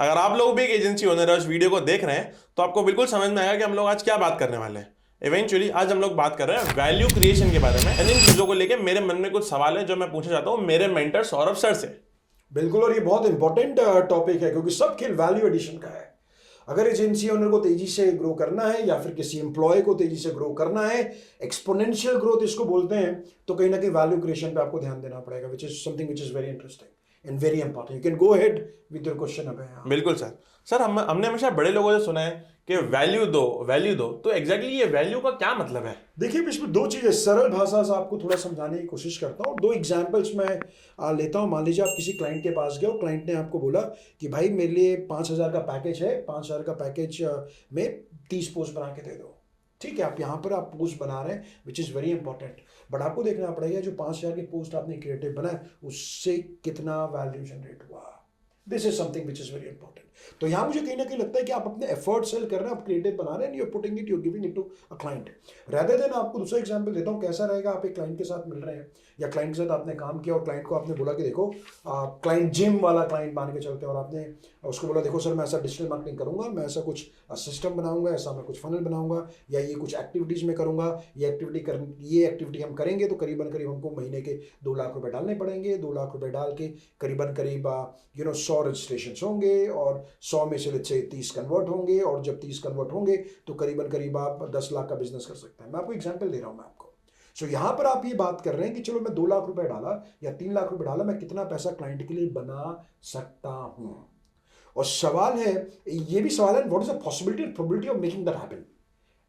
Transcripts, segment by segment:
अगर आप लोग भी एक एजेंसी ओनर है, उस वीडियो को देख रहे हैं, तो आपको बिल्कुल समझ में आएगा कि हम लोग आज क्या बात करने वाले हैं। इवेंचुअली आज हम लोग बात कर रहे हैं वैल्यू क्रिएशन के बारे में, एंड इन चीजों को लेके मेरे मन में कुछ सवाल है जो मैं पूछना चाहता हूँ मेरे मेंटर सौरभ सर से। बिल्कुल। और ये बहुत इंपॉर्टेंट टॉपिक है क्योंकि सब खेल वैल्यू एडिशन का है। अगर एजेंसी ओनर को तेजी से ग्रो करना है या फिर किसी एम्प्लॉय को तेजी से ग्रो करना है, एक्सपोनेंशियल ग्रोथ इसको बोलते हैं, तो कहीं ना कहीं वैल्यू क्रिएशन पे आपको ध्यान देना पड़ेगा, which is something which is very interesting and very important. You can go ahead with your question. अब बिल्कुल सर। सर हमने हमेशा बड़े लोगों से सुना है कि वैल्यू दो वैल्यू दो, तो एग्जैक्टली ये वैल्यू का क्या मतलब है? देखिए, इसमें दो चीजें सरल भाषा से आपको थोड़ा समझाने की कोशिश करता हूँ। दो एग्जांपल्स मैं लेता हूँ। मान लीजिए आप किसी क्लाइंट के पास गए, क्लाइंट ने आपको बोला कि भाई मेरे लिए 5,000 का पैकेज है, 5,000 का पैकेज में 30 पोस्ट बना के दे दो। ठीक है, आप यहाँ पर आप पोस्ट बना रहे हैं, which is very important. But आपको देखना पड़ेगा जो 5,000 की पोस्ट आपने क्रिएटिव बनाए उससे कितना वैल्यू जनरेट हुआ। This is something which is very important. तो यहाँ मुझे कहीं ना कहीं लगता है कि आप अपने एफर्ट सेल कर रहे हैं, आप क्रिएटिव बना रहे हैं, you are putting it, you are giving it to a client. Rather than आपको दूसरा एग्जांपल देता हूँ। कैसा रहेगा, आप एक क्लाइंट के साथ मिल रहे हैं या क्लाइंट के साथ आपने काम किया और क्लाइंट को आपने बोला कि देखो, क्लाइंट जिम वाला क्लाइंट मान के चलते हैं, और आपने उसको बोला देखो सर मैं ऐसा डिजिटल मार्केटिंग करूंगा, मैं ऐसा कुछ सिस्टम बनाऊंगा, ऐसा मैं कुछ फनल बनाऊंगा, या ये कुछ एक्टिविटीज़ में करूंगा, ये एक्टिविटी हम करेंगे तो करीबन करीब हमको महीने के 2 लाख रुपए डालने पड़ेंगे। 2 लाख रुपए डाल के करीबन करीब 100 रजिस्ट्रेशन होंगे और 100 में से 30 कन्वर्ट होंगे, और जब 30 कन्वर्ट होंगे तो करीबन करीब आप 10 लाख का बिजनेस कर सकते हैं। मैं आपको एग्जांपल दे रहा हूं मैं आपको। सो यहाँ पर आप ये बात कर रहे हैं कि चलो मैं 2 लाख रुपए डाला या 3 लाख रुपए डाला, मैं कितना पैसा क्लाइंट के लिए बना सकता हूं। और सवाल है, ये भी सवाल है, what is the possibility and probability of making that happen,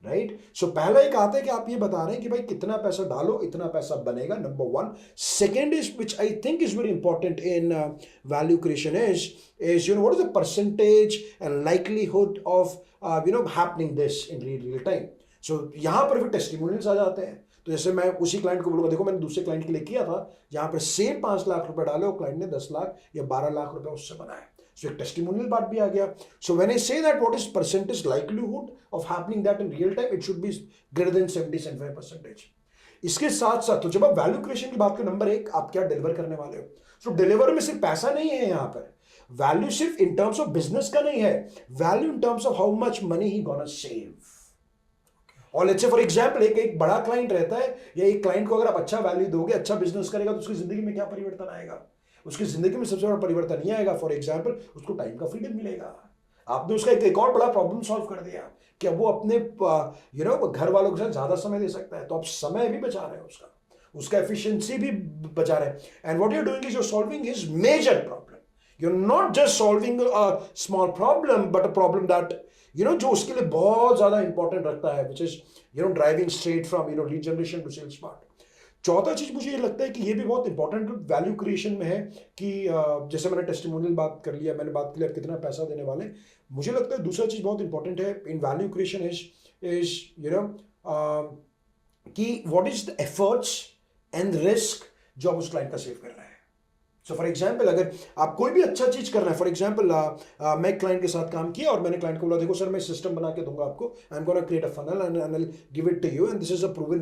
right? So पहला एक आता है कि आप ये बता रहे हैं कि भाई कितना पैसा डालो इतना पैसा बनेगा, number one. Second is which I think is very important in value creation is what is the percentage and likelihood of happening this in real time. So यहाँ पर भी टेस्टिमोनियल्स आ जाते हैं। तो जैसे मैं उसी क्लाइंट को बोलूँगा देखो मैंने दूसरे क्लाइंट के लिए किया था, जहाँ पर सेम 5 लाख रुपए डाले और क्लाइंट ने 10 लाख या 12 लाख रुपए उससे बनाए। सो एक टेस्टिमोनियल बात भी आ गया। So when I say that what is percentage likelihood of happening that in real time, it should be greater than 70-75%। इसके साथ साथ तो जब आप वैल्यू क्रिएशन की बात करें, नंबर एक आप क्या डिलीवर करने वाले हो। सो डिलीवर में सिर्फ पैसा नहीं है, यहाँ पर वैल्यू सिर्फ इन टर्म्स ऑफ बिजनेस का नहीं है, value in terms of how much money he gonna save. और लेट्स से फॉर एग्जांपल एक बड़ा क्लाइंट रहता है, या एक क्लाइंट को अगर आप अच्छा वैल्यू दोगे, अच्छा बिजनेस करेगा, तो उसकी जिंदगी में क्या परिवर्तन आएगा? उसकी जिंदगी में सबसे बड़ा परिवर्तन ये आएगा, फॉर एग्जांपल उसको टाइम का फ्रीडम मिलेगा। आपने उसका एक और बड़ा प्रॉब्लम सॉल्व कर दिया कि अब वो अपने घर वालों के साथ ज्यादा समय दे सकता है। तो आप समय भी बचा रहे हैं, उसका एफिशिएंसी भी बचा रहे हैं। And what you are doing is you solving his major problem. You're not just solving a small problem, but a problem that जो उसके लिए बहुत ज्यादा इंपॉर्टेंट रखता है, which is driving straight from lead generation to sales part। चौथा चीज मुझे ये लगता है कि ये भी बहुत इंपॉर्टेंट वैल्यू क्रिएशन में है कि जैसे मैंने टेस्टिमोनियल बात कर लिया, मैंने बात की कितना पैसा देने वाले। मुझे लगता है दूसरा चीज बहुत इंपॉर्टेंट है इन वैल्यू क्रिएशन इज कि what is the efforts and risk जो आप उस क्लाइंट का सेव कर रहे हैं। सो फॉर एग्जाम्पल अगर आप कोई भी अच्छा चीज कर रहे हैं, फॉर एग्जाम्पल मैं क्लाइंट के साथ काम किया और मैंने क्लाइंट को बोला देखो सर मैं सिस्टम बना के दूंगा आपको, I am gonna create a funnel and I will give it to you and this is a proven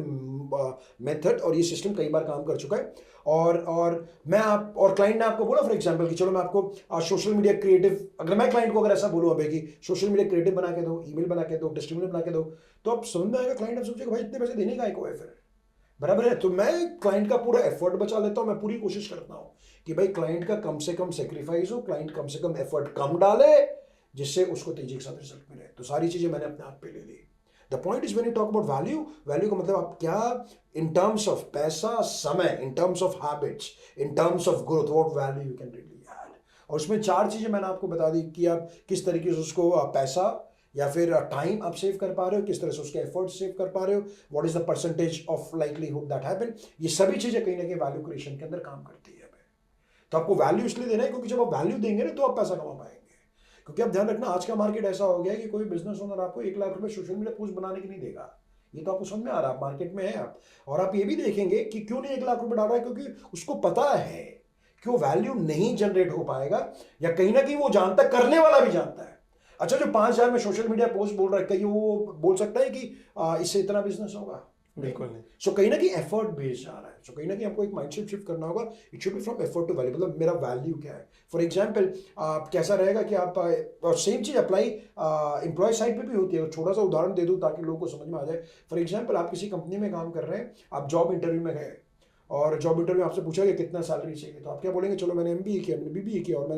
method, और ये सिस्टम कई बार काम कर चुका है। और क्लाइंट ने आपको बोला फॉर एग्जाम्पल कि चलो मैं आपको सोशल मीडिया क्रिएटिव, अगर मैं क्लाइंट को अगर ऐसा बोलूँ अभी कि सोशल मीडिया क्रिएटिव बना के दो, ईमेल बना के दो, टेस्टिमोनियल बना के दो, तो आप समझ में आएगा, क्लाइंट आप सोचेगा भाई इतने पैसे देने का है फिर, बराबर है। तो मैं क्लाइंट का पूरा एफर्ट बचा लेता हूं, मैं पूरी कोशिश करता हूं कि भाई क्लाइंट का कम से कम सेक्रीफाइस हो, क्लाइंट कम से कम एफर्ट कम डाले, जिससे उसको तेजी के साथ रिजल्ट मिले। तो सारी चीजें मैंने अपने हाथ पे ले ली। The point is when you talk about value, value का मतलब आप क्या इन टर्म्स ऑफ पैसा, समय, in terms of habits, in terms of growth, what value you can really add. और उसमें 4 चीजें मैंने आपको बता दी कि आप किस तरीके से उसको पैसा या फिर टाइम आप सेव कर पा रहे हो, किस तरह से उसके एफर्ट सेव कर पा रहे हो, what is the percentage of likelihood that happen. ये सभी चीजें कहीं ना कहीं वैल्यू क्रिएशन के अंदर काम करती है। तो आपको वैल्यू इसलिए देना है क्योंकि जब आप वैल्यू देंगे ना तो आप पैसा कमा पाएंगे। क्योंकि आप ध्यान रखना, आज का मार्केट ऐसा हो गया है कि कोई बिजनेस ओनर आपको 1 लाख रुपए सोशल मीडिया पोस्ट बनाने के नहीं देगा। ये तो आपको समझ में आ रहा है, मार्केट में है आप। और आप ये भी देखेंगे कि क्यों नहीं 1 लाख रुपए डाल रहा है, क्योंकि उसको पता है कि वो वैल्यू नहीं जनरेट हो पाएगा, या कहीं ना कहीं वो जानता है, करने वाला भी जानता है। अच्छा, जो 5,000 में सोशल मीडिया पोस्ट बोल रहा है, कहीं वो बोल सकता है कि इससे इतना बिजनेस होगा? बिल्कुल नहीं। सो कहीं ना कहीं एफर्ट बेस्ड जा रहा है। सो कहीं ना कहीं आपको एक माइंडसेट शिफ्ट करना होगा। It should be from effort to value, मतलब मेरा वैल्यू क्या है। फॉर एग्जांपल कैसा रहेगा कि आप और सेम चीज अप्लाई एम्प्लॉय साइड पे भी होती है। छोटा सा उदाहरण दे दूं ताकि लोगों को समझ में आ जाए। फॉर एग्जांपल आप किसी कंपनी में काम कर रहे हैं, आप जॉब इंटरव्यू में गए और जॉब इंटरव्यू आपसे पूछा कि कितना सैलरी चाहिए, तो आप क्या बोलेंगे, चलो मैंने MBA किया, मैंने BBA किया और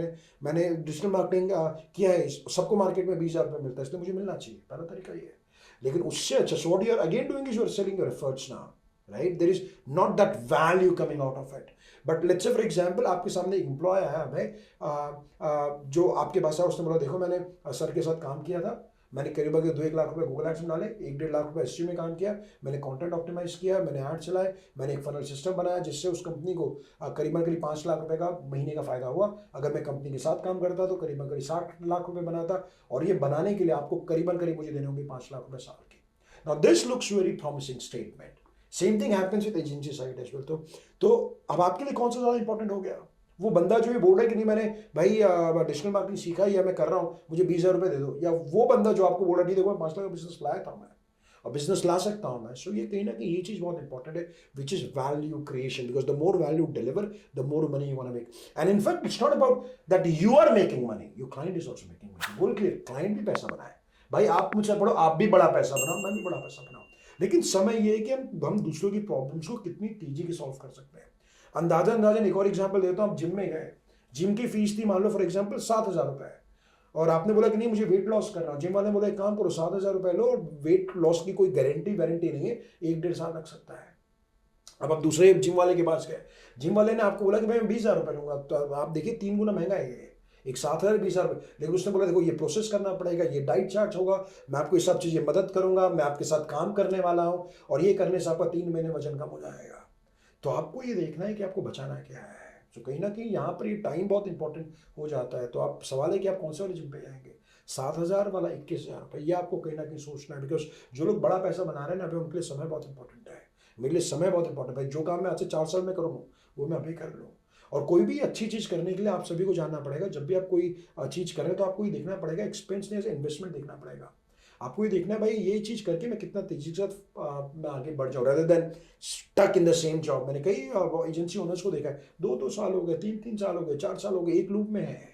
मैंने डिजिटल मार्केटिंग किया है, सबको मार्केट में 20,000 रुपये मिलता है इसलिए मुझे मिलना चाहिए। पहला तरीका ये है। लेकिन उससे अच्छा so what you are again doing is you are selling your efforts now, right? There is not that value coming out of it. But let's say for example आपके सामने एक एम्प्लॉय आया है जो आपके पास है, उसने बोला देखो मैंने सर के साथ काम किया था, मैंने करीब 2-1 लाख रुपए गूगल एड्स में डाले, 1-1.5 लाख रुपए SEO में काम किया, मैंने कंटेंट ऑप्टिमाइज किया, मैंने ऐड चलाए, मैंने एक फनल सिस्टम बनाया जिससे उस कंपनी को करीबन 5 लाख रुपए का महीने का फायदा हुआ। अगर मैं कंपनी के साथ काम करता तो करीबन 60 लाख रुपए बनाता, और ये बनाने के लिए आपको करीबन मुझे देने होंगे 5 लाख रुपए साल के। Now this looks very promising statement. Same thing happens with agency side as well. तो अब आपके लिए कौन सा ज्यादा इंपॉर्टेंट हो गया? वो बंदा जो ये बोल रहा है कि नहीं मैंने भाई डिजिटल मार्केटिंग सीखा है या मैं कर रहा हूँ, मुझे 20,000 रुपये दे दो, या वो बंदा जो आपको बोल रहा है नहीं देखो 5 लाख का बिजनेस लाया था मैं और बिजनेस ला सकता हूँ मैं। सो ये कहीं ना कहीं ये चीज़ बहुत इंपॉर्टेंट है, which is value creation, because the more value deliver the more money you want to make. And in fact it's not about that you are making money, your client is also making money. बोल clear, client भी पैसा बनाए भाई, आप मुझसे पढ़ो, आप भी बड़ा पैसा बनाओ, मैं भी बड़ा पैसा बनाऊँ। लेकिन समय ये है कि हम दूसरों की प्रॉब्लम्स को कितनी तेजी से सॉल्व कर सकते हैं। अंदाजन एक और एग्जाम्पल देता हूँ। आप जिम में गए, जिम की फीस थी मान लो फॉर एग्जांपल 7,000 रुपए, और आपने बोला कि नहीं मुझे वेट लॉस करना। जिम वाले बोला एक काम करो 7,000 रुपए लो, और वेट लॉस की कोई गारंटी नहीं है, 1-1.5 साल लग सकता है। अब आप दूसरे जिम वाले के पास गए, जिम वाले ने आपको बोला कि भाई मैं 20,000 रुपए लूंगा, तो आप देखिए 3 गुना महंगा है ये, एक 7,000 20,000 रुपये। लेकिन उसने बोला देखो ये प्रोसेस करना पड़ेगा, ये डाइट चार्ट होगा, मैं आपको ये सब चीज़ें मदद करूंगा, मैं आपके साथ काम करने वाला हूँ, और ये करने से आपका 3 महीने वजन कम हो जाएगा। तो आपको ये देखना है कि आपको बचाना क्या है। तो कहीं ना कहीं यहाँ पर ये टाइम बहुत इंपॉर्टेंट हो जाता है। तो आप सवाल है कि आप कौन से वाले जिम पे जाएंगे, 7,000 वाला 21,000 रुपये, ये आपको कहीं ना कहीं सोचना है। बिकॉज जो लोग बड़ा पैसा बना रहे हैं ना अभी, उनके लिए समय बहुत इंपॉर्टेंट है। मेरे लिए समय बहुत इंपॉर्टेंट है। जो काम मैं आज से 4 साल में करूँगा वो मैं अभी कर लूँ। और कोई भी अच्छी चीज़ करने के लिए आप सभी को जानना पड़ेगा, जब भी आप कोई चीज़ करें तो आपको ये देखना पड़ेगा, एक्सपेंस नहीं ऐसे इन्वेस्टमेंट देखना पड़ेगा। आपको ये देखना है भाई ये चीज़ करके मैं कितना तेजी के साथ मैं आगे बढ़ जाऊँ, rather than stuck in the same job. मैंने कई एजेंसी ओनर्स को देखा है, 2-2 साल हो गए, 3-3 साल हो गए, 4 साल हो गए, एक लूप में है।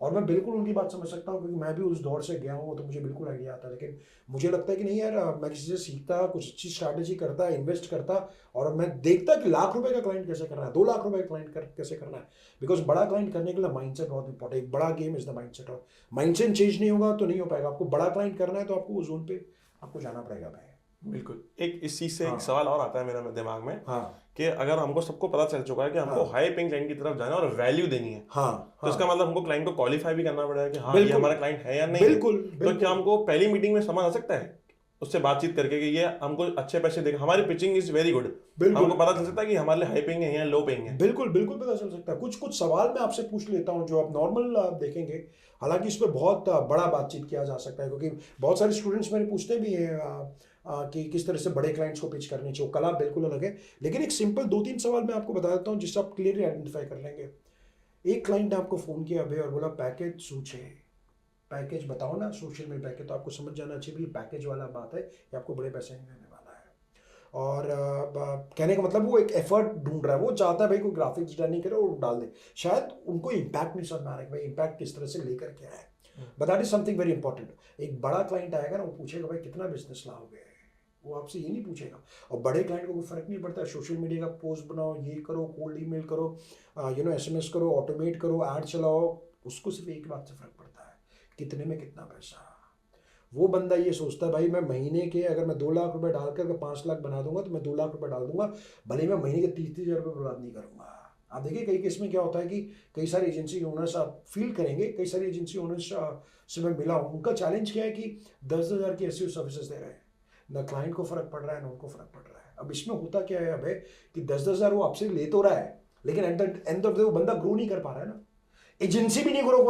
और मैं बिल्कुल उनकी बात समझ सकता हूँ क्योंकि मैं भी उस दौर से गया हूँ, तो मुझे बिल्कुल आइडिया आता है। लेकिन मुझे लगता है कि नहीं यार, मैं किसी से सीखता, कुछ अच्छी स्ट्रैटेजी करता, इन्वेस्ट करता, और मैं देखता कि लाख रुपए का क्लाइंट कैसे करना है, 2 लाख रुपए का क्लाइंट कैसे करना है। बिकॉज बड़ा क्लाइंट करने के लिए माइंडसेट बहुत इंपॉर्टेंट है। एक बड़ा गेम इज द माइंडसेट, और माइंडसेट चेंज नहीं होगा तो नहीं हो पाएगा। आपको बड़ा क्लाइंट करना है तो आपको उस जोन पे आपको जाना पड़ेगा भाई। बिल्कुल। एक इस चीज से हाँ। एक सवाल और आता है मेरे दिमाग में, हाँ कि अगर हमको सबको पता चल चुका है कि हमको हाई पेइंग क्लाइंट की तरफ जाना है और वैल्यू देनी है, हाँ तो इसका मतलब हमको क्लाइंट को क्वालिफाई भी करना पड़ेगा कि हाँ ये बिल्कुल। हमारा क्लाइंट है या नहीं है। बिल्कुल तो बिल्कुल। क्या हमको पहली मीटिंग में समझ आ सकता है उससे बातचीत करके कि ये हमको अच्छे पैसे देगा, हमारी पिचिंग इज वेरी गुड, बिल्कुल। हमको पता चल सकता है कि हमारे लिए हाई पेइंग है या लो पेइंग है? बिल्कुल बिल्कुल पता चल सकता है। कुछ सवाल मैं आपसे पूछ लेता हूँ जो आप नॉर्मल देखेंगे, हालांकि इस पर बहुत बड़ा बातचीत किया जा सकता है, क्योंकि बहुत सारे स्टूडेंट्स मेरे पूछते भी हैं कि किस तरह से बड़े क्लाइंट्स को पिच करनी चाहिए। कला बिल्कुल अलग है, लेकिन एक सिंपल 2-3 सवाल मैं आपको बता देता हूँ जिससे आप क्लियरली आइडेंटिफाई कर लेंगे। एक क्लाइंट ने आपको फ़ोन किया अभी और बोला पैकेज सूचे, पैकेज बताओ ना, सोशल मीडिया पैकेज। तो आपको समझ जाना चाहिए भी पैकेज वाला बात है कि आपको बड़े पैसे नहीं देने वाला है। और कहने का मतलब वो एक एफर्ट ढूंढ रहा है, वो चाहता है भाई कोई ग्राफिक्स डिजाइनिंग करे और डाल दे। शायद उनको इम्पैक्ट नहीं समझ में आ रहा है कि भाई इम्पैक्ट किस तरह से लेकर के आए। But that is something very important. एक बड़ा क्लाइंट आएगा ना, वो पूछेगा भाई कितना बिजनेस लाओगे, वो आपसे ये नहीं पूछेगा। और बड़े क्लाइंट को कोई फर्क नहीं पड़ता, सोशल मीडिया का पोस्ट बनाओ, ये करो, कोल्ड ईमेल करो, SMS करो, ऑटोमेट करो, ऐड चलाओ, उसको सिर्फ एक बात से फर्क पड़ता है, कितने में कितना पैसा। वो बंदा ये सोचता है भाई मैं महीने के अगर मैं 2 लाख रुपए डालकर अगर 5 लाख बना दूंगा तो मैं 2 लाख रुपए डाल दूंगा, भले मैं महीने के 30,000 रुपये बर्बाद नहीं करूंगा। आप देखिए कई केस में क्या होता है कि कई सारे एजेंसी ओनर्स आप फील करेंगे, कई सारी एजेंसी ओनर्स से मैं मिला हूँ, उनका चैलेंज क्या है कि 10,000 की SEO सर्विसेज दे रहे हैं, ना क्लाइंट को फर्क पड़ रहा है ना उनको फर्क पड़ रहा है। अब इसमें होता क्या है अब है कि 10,000 वो आपसे ले तो रहा है, लेकिन at the end of the day वो बंदा ग्रो नहीं कर पा रहा है ना, एजेंसी भी नहीं ग्रो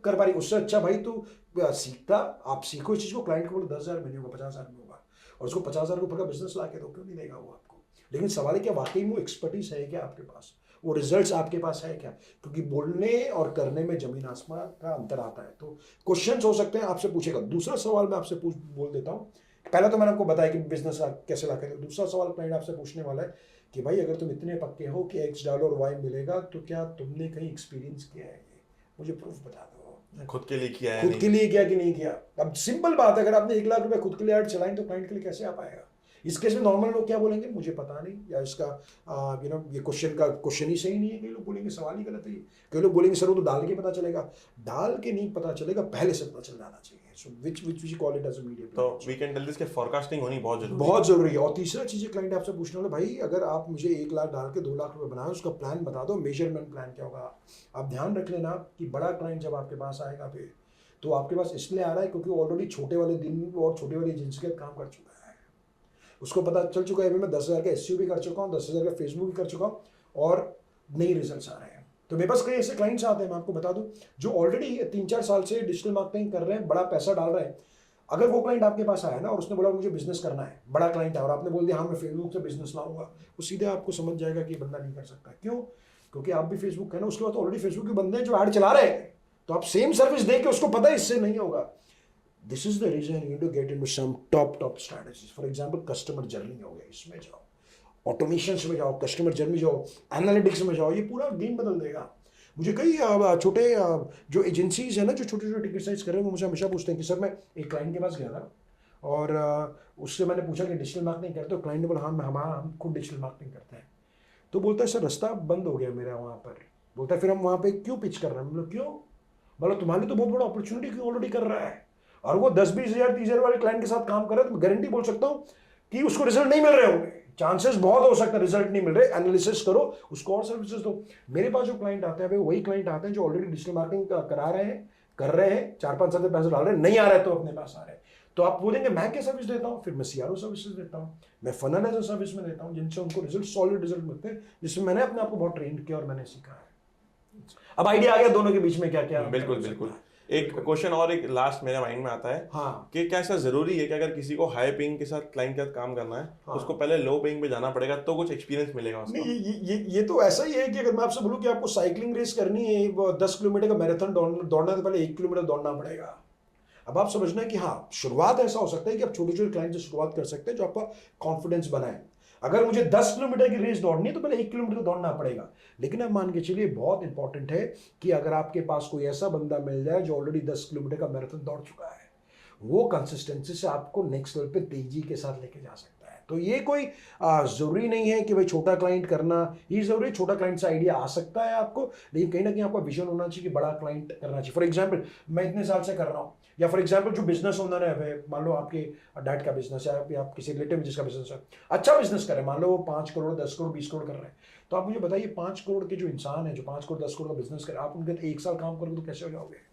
कर पा रही। उससे अच्छा भाई तू सीखता, आप सीखो इस चीज़ को, क्लाइंट को बोलो 10,000 में नहीं होगा, 50,000 में होगा, और उसको 50,000 रुपये का बिजनेस ला के दो, क्यों नहीं देगा वो आपको। लेकिन सवाल है क्या वाकई में वो एक्सपर्टीज है क्या आपके पास, वो रिजल्ट्स आपके पास है क्या, क्योंकि बोलने और करने में जमीन आसमान का अंतर आता है। तो क्वेश्चंस हो सकते हैं आपसे पूछेगा। दूसरा सवाल मैं आपसे बोल देता हूँ पहला तो मैंने आपको बताया कि बिजनेस कैसे ला के दो। दूसरा सवाल क्लाइंट आपसे पूछने वाला है कि भाई अगर तुम इतने पक्के हो कि X डालो और Y मिलेगा तो क्या तुमने कहीं एक्सपीरियंस किया है, ये मुझे प्रूफ बता दो। खुद के लिए किया है खुद नहीं? के लिए किया कि नहीं किया। अब सिंपल बात है, अगर आपने 1 लाख रुपए खुद के लिए ऐड चलाएं तो क्लाइंट के लिए कैसे आ पाएगा। इस केस में नॉर्मल लोग क्या बोलेंगे, मुझे पता नहीं, या इसका ये क्वेश्चन ही सही नहीं है। कई लोग बोलेंगे सवाल ही गलत है। कई लोग बोलेंगे सर वो तो डाल के पता चलेगा। डाल के नहीं पता चलेगा, पहले से पता चल जाना चाहिए। So which we call it as a media. तो वी कैन टेल दिस के फोरकास्टिंग होनी बहुत जरूरी बहुत जरूरी है। और तीसरा चीज क्लाइंट आपसे पूछने वाला, भाई अगर आप मुझे 1 लाख डाल के 2 लाख रुपए बनाए, उसका प्लान बता दो, मेजरमेंट प्लान क्या होगा। आप ध्यान रख लेना कि बड़ा क्लाइंट जब आपके पास आएगा फिर तो आपके पास इसलिए आ रहा है क्योंकि ऑलरेडी छोटे वाले दिन और छोटे वाली एजेंसी के काम कर चुका है। उसको पता चल चुका है मैं 10,000 का SEO भी कर चुका हूँ, 10,000 का फेसबुक भी कर चुका हूँ और नई रिजल्ट्स आ रहे हैं। तो मेरे पास कई ऐसे क्लाइंट्स आते हैं, मैं आपको बता दूं, जो ऑलरेडी 3-4 साल से डिजिटल मार्केटिंग कर रहे हैं, बड़ा पैसा डाल रहे हैं। अगर वो क्लाइंट आपके पास आया ना और उसने बोला मुझे बिजनेस करना है, बड़ा क्लाइंट है, और आपने बोल दिया हाँ मैं फेसबुक से बिजनेस लाऊंगा, वो सीधे आपको समझ जाएगा कि बंदा नहीं कर सकता। क्यों? क्योंकि आप भी फेसबुक है ना, उसके बाद ऑलरेडी फेसबुक के बंदे हैं जो ऐड चला रहे हैं, तो आप सेम सर्विस दे के उसको पता है इससे नहीं होगा। This is the reason you need to get into some top strategies. For example customer journey हो गया, इसमें जाओ, ऑटोमेशन में जाओ, कस्टमर जर्नी जाओ, एनालिटिक्स में जाओ, ये पूरा गेम बदल देगा। मुझे कई छोटे जो एजेंसीज है ना, जो छोटे छोटे टिकट साइज कर रहे हैं, वो मुझे हमेशा पूछते हैं कि सर मैं एक क्लाइंट के पास गया था और उससे मैंने पूछा कि डिजिटल मार्केटिंग करते हो। क्लाइंट ने बोला हाँ हम खुद डिजिटल मार्केटिंग करते हैं। तो बोलता है सर रास्ता बंद हो गया मेरा वहाँ पर। बोलता है फिर हम वहाँ पे क्यों पिच कर रहे हैं। मतलब क्यों? बोला तुम्हारे लिए तो बहुत बड़ा अपॉर्चुनिटी क्यों ऑलरेडी कर रहा है, और वो 10-20 हज़ार 30 हज़ार वाले क्लाइंट के साथ काम कर रहा है, तो मैं गारंटी बोल सकता हूँ कि उसको रिजल्ट नहीं मिल रहे होंगे। चांसेस बहुत हो सकता है रिजल्ट नहीं मिल रहे। एनालिसिस करो, उसको और सर्विसेज दो। मेरे पास जो क्लाइंट आते हैं वही क्लाइंट आते हैं जो ऑलरेडी डिजिटल मार्केटिंग करा रहे हैं, कर रहे हैं, 4-5 साल से पैसे डाल रहे हैं, नहीं आ रहे तो अपने पास आ रहे हैं। तो आप बोलेंगे मैं क्या सर्विस देता हूँ, फिर मैं CRO सर्विसेज देता हूँ, मैं फनल एज अ सर्विस में देता हूँ, जिनसे उनको रिजल्ट, सॉलिड रिजल्ट मिलते हैं, जिसमें मैंने अपने आप को बहुत ट्रेन किया और मैंने सीखा है। अब आइडिया आ गया दोनों के बीच में क्या क्या। बिल्कुल बिल्कुल। एक क्वेश्चन और एक लास्ट मेरे माइंड में आता है हाँ कि क्या ऐसा जरूरी है कि अगर किसी को हाई पेइंग के साथ क्लाइंट के साथ काम करना है तो उसको पहले लो पेइंग पे जाना पड़ेगा तो कुछ एक्सपीरियंस मिलेगा उसको? नहीं, ये तो ऐसा ही है कि अगर मैं आपसे बोलूं कि आपको साइकिलिंग रेस करनी है, 10 किलोमीटर का मैराथन दौड़ना है तो पहले 1 किलोमीटर दौड़ना पड़ेगा। अब आप समझना है कि हाँ शुरुआत ऐसा हो सकता है कि आप छोटे छोटे क्लाइंट से शुरुआत कर सकते हैं जो आपका कॉन्फिडेंस बनाए। अगर मुझे 10 किलोमीटर की रेस दौड़नी है तो पहले 1 किलोमीटर दौड़ना पड़ेगा। लेकिन अब मान के चलिए बहुत इंपॉर्टेंट है कि अगर आपके पास कोई ऐसा बंदा मिल जाए जो ऑलरेडी 10 किलोमीटर का मैराथन दौड़ चुका है, वो कंसिस्टेंसी से आपको नेक्स्ट लेवल पे तेजी के साथ लेके जा सकता है। तो ये कोई जरूरी नहीं है कि भाई छोटा क्लाइंट करना ही जरूरी। छोटा क्लाइंट से आइडिया आ सकता है आपको, लेकिन कहीं ना कहीं आपका विजन होना चाहिए कि बड़ा क्लाइंट करना चाहिए। फॉर एग्जाम्पल मैं इतने साल से कर रहा हूँ, या फॉर एग्जाम्पल जो बिजनेस ओनर है, मान लो आपके डैड का बिजनेस है, या आप किसी रिलेटिव जिसका बिजनेस है, अच्छा बिजनेस करे, मान लो वो 5 करोड़ 10 करोड़ 20 करोड़ कर रहे हैं, तो आप मुझे बताइए 5 करोड़ के जो इंसान है जो 5 करोड़ 10 करोड़ का बिजनेस करे, आप उनके 1 साल काम करोगे तो कैसे हो जाओगे?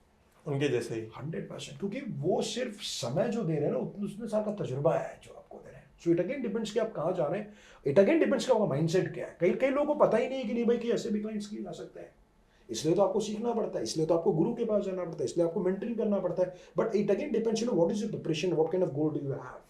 उनके जैसे ही 100%। क्योंकि वो सिर्फ समय जो दे रहे हैं ना, उतने साल का तजर्बा है जो आपको दे रहे हैं। सो इट अगेन डिपेंड्स कि आप कहाँ जा रहे हैं, इट अगेन डिपेंड्स कि आपका माइंडसेट क्या है। कई लोगों को पता ही नहीं है कि नहीं भाई कि ऐसे भी क्लाइंट्स किए जा सकते हैं, इसलिए तो आपको सीखना पड़ता है, इसलिए तो आपको गुरु के पास जाना पड़ता है, इसलिए आपको मेंटरिंग करना पड़ता है। But it again depends you know what is your preparation, what kind of goal do you have.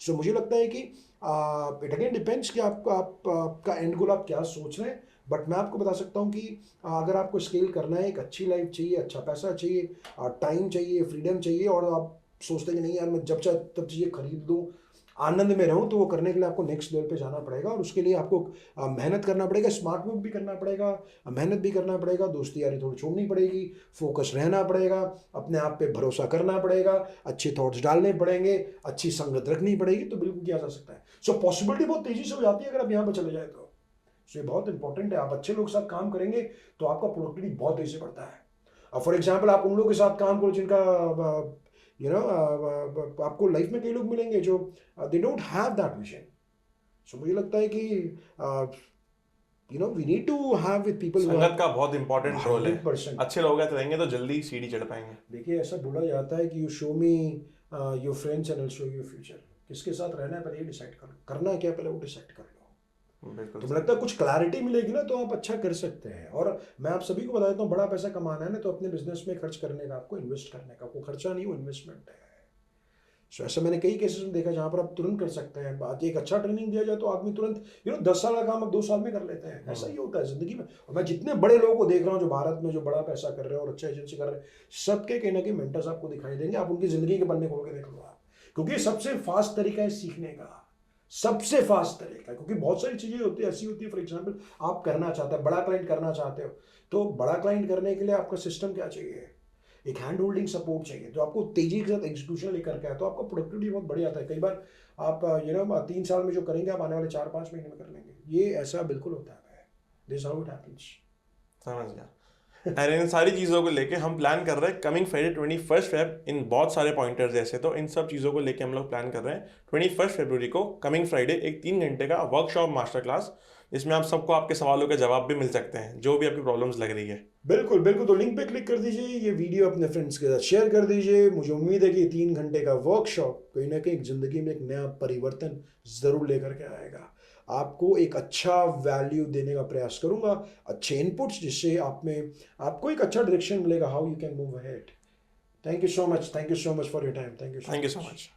So मुझे लगता है कि इट अगेन डिपेंड्स कि आपका एंड गोल आप क्या सोच रहे हैं। बट मैं आपको बता सकता हूँ कि अगर आपको स्केल करना है, एक अच्छी लाइफ चाहिए, अच्छा पैसा चाहिए, टाइम चाहिए, फ्रीडम चाहिए, और आप सोचते हैं कि नहीं यार मैं जब चाहे तब चीज़ें खरीद लूँ, आनंद में रहूँ, तो वो करने के लिए आपको नेक्स्ट लेवल पे जाना पड़ेगा। और उसके लिए आपको मेहनत करना पड़ेगा, स्मार्ट वर्क भी करना पड़ेगा, मेहनत भी करना पड़ेगा, दोस्ती यारी थोड़ी छोड़नी पड़ेगी, फोकस रहना पड़ेगा, अपने आप पे भरोसा करना पड़ेगा, अच्छे थॉट्स डालने पड़ेंगे, अच्छी संगत रखनी पड़ेगी, तो बिल्कुल किया जा सकता है। सो पॉसिबिलिटी बहुत तेज़ी से हो जाती है अगर आप यहाँ पर चले जाए तो। सो ये बहुत इंपॉर्टेंट है। आप अच्छे लोग के साथ काम करेंगे तो आपका प्रोडक्टिविटी बहुत तेज़ी से बढ़ता है। अब फॉर एग्जाम्पल आप उन लोगों के साथ काम करो जिनका आपको लाइफ में कई लोग मिलेंगे जो they don't have that vision. So मुझे लगता है कि we need to have with people. संगत का बहुत इंपॉर्टेंट रोल है। 100%। अच्छे लोग रहेंगे तो जल्दी सीढ़ी चढ़ पाएंगे। देखिए ऐसा बोला जाता है कि you show me your friends and I show you future. किसके साथ रहना है पहले ये डिसाइड करो, करना है क्या पहले वो डिसाइड कर लो। तो मुझे लगता है कुछ क्लैरिटी मिलेगी ना तो आप अच्छा कर सकते हैं। और मैं आप सभी को बता देता हूँ, बड़ा पैसा कमाना है ना तो अपने बिजनेस में खर्च करने का, आपको इन्वेस्ट करने का, वो खर्चा नहीं, वो इन्वेस्टमेंट है। सो ऐसा मैंने कई केसेस में देखा जहाँ पर आप तुरंत कर सकते हैं। आज एक अच्छा ट्रेनिंग दिया जाए तो आदमी तुरंत 10 साल का काम आप 2 साल में कर लेते हैं। ऐसा ही होता है जिंदगी में। और मैं जितने बड़े लोगों को देख रहा हूँ जो भारत में जो बड़ा पैसा कर रहे हैं और अच्छा एजेंसी कर रहे हैं, सबके कहीं ना कहीं मेंटर्स आपको दिखाई देंगे। आप उनकी जिंदगी के पन्ने खोल के देख लो आप, क्योंकि सबसे फास्ट तरीका है सीखने का, सबसे फास्ट तरीका, क्योंकि बहुत सारी चीजें होती है ऐसी होती है। फॉर एग्जांपल आप करना चाहते हो, बड़ा क्लाइंट करना चाहते हो, तो बड़ा क्लाइंट करने के लिए आपका सिस्टम क्या चाहिए, एक हैंड होल्डिंग सपोर्ट चाहिए, तो आपको तेजी के साथ एग्जीक्यूशन लेकर के आए तो आपका प्रोडक्टिविटी बहुत बढ़िया आता है। कई बार आप 3 साल में जो करेंगे आप आने वाले 4-5 महीने में कर लेंगे। ये ऐसा बिल्कुल होता है, दिस हाउ इट हैपेंस। समझ गया। और इन सारी चीज़ों को लेके हम प्लान कर रहे हैं कमिंग फ्राइडे 21 फेब, इन बहुत सारे पॉइंटर्स ऐसे, तो इन सब चीज़ों को लेके हम लोग प्लान कर रहे हैं 21 फरवरी को कमिंग फ्राइडे एक 3 घंटे का वर्कशॉप मास्टर क्लास, जिसमें आप सबको आपके सवालों के जवाब भी मिल सकते हैं, जो भी आपकी प्रॉब्लम्स लग रही है। बिल्कुल बिल्कुल, तो लिंक पे क्लिक कर दीजिए, ये वीडियो अपने फ्रेंड्स के साथ शेयर कर दीजिए। मुझे उम्मीद है कि 3 घंटे का वर्कशॉप कहीं ना कहीं ज़िंदगी में एक नया परिवर्तन ज़रूर लेकर के आएगा। आपको एक अच्छा वैल्यू देने का प्रयास करूंगा, अच्छे इनपुट्स, जिससे आपको एक अच्छा डायरेक्शन मिलेगा how you can move ahead. Thank you so much, thank you so much for your time, thank you so much.